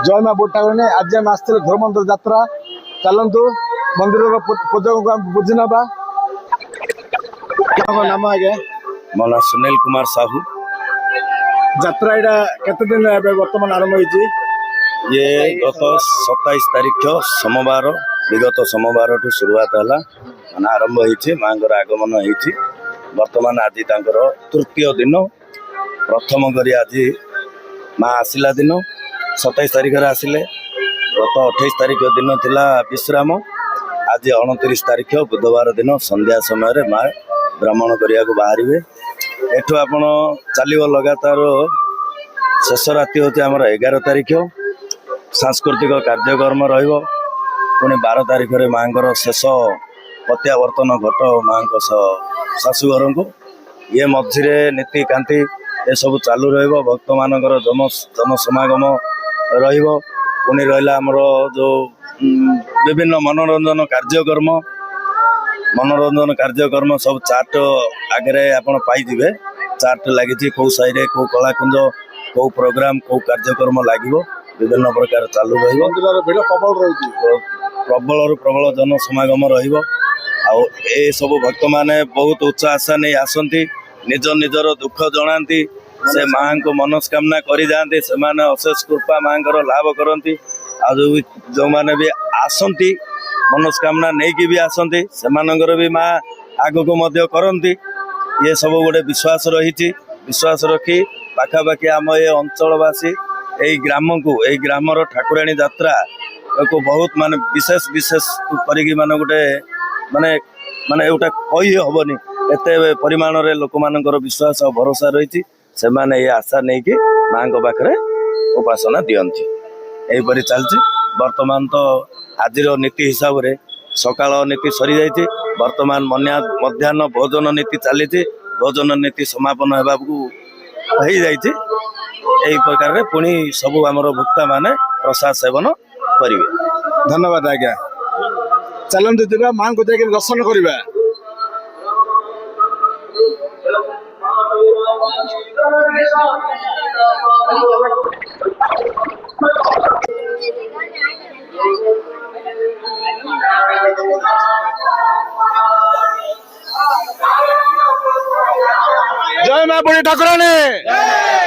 जय माँ बुढ़ी ठाकुराणी आज आम आसते धर्मंतर यात्रा चलतु मंदिर पूजक को बुझी ना नाम आज्ञा मो ना सुनील कुमार साहू। यात्रा यहाँ केते दिन बर्तमान आरंभ होती ये गत 27 तारीख सोमवार विगत सोमवार ठू शुरुआत है मैंने आरंभ होती माँ आगमन होती बर्तमान आज तृतीय दिन प्रथम करी आज माँ आसला दिन 27 तारीख आसिले गत 28 तारीख दिन थिला विश्राम आज 29 तारीख बुधवार दिन संध्या समय माँ भ्रमण करने को बाहर एठू आपण चलो लगातार शेष राति होती आम 11 तारीख सांस्कृतिक कार्यक्रम पुणी 12 तारीख माँ शेष प्रत्यावर्तन घट माँ शाशुघर को ये मझे नीतिकांति ये सब चालू रक्त मान जनसमागम पुणी रहा आमर जो विभिन्न मनोरंजन कार्यक्रम सब चार्ट आगे आपण पाइबे चार्ट लगी कौ साई कौ कलाकुंज कौ प्रोग्राम कौ कार्यक्रम लगे विभिन्न प्रकार चालू प्रबल प्रबल जनसमागम सब भक्त मैंने बहुत उच्च आशा नहीं आसती निज निजर दुख जनाती से माँ को मनस्कामना करी जाते से अशेष कृपा माँ लाभ करती जो मैंने भी आसती मनस्कामना नहीं कि भी आसती से भी माँ आग को मध्य करती ये सब गोटे विश्वास रही विश्वास रखी पाखापाखि आम ये अंचलवासी यही ग्राम को यही ग्रामर ठाकुराणी यात्रा को बहुत माने विशेष विशेष करी माने गोटे माने माने गोटे कही हेनी एत परिमाण रे लोक मानकर विश्वास और भरोसा रही से माने ये आशा नहीं कि माँ पाखे उपासना दियंती यहीपरि चलती वर्तमान तो आज नीति हिसाब रे सकाल नीति सरी जाइए वर्तमान मध्याह्न भोजन नीति चली भोजन नीति समापन होगा हो यही प्रकार रे पुणी सब आमर भक्ता माने प्रसाद सेवन करेंगे। धन्यवाद आज्ञा चलते जीवा माँ को जाकर दर्शन करवा जय माँ बुढ़ी ठाकुराणी।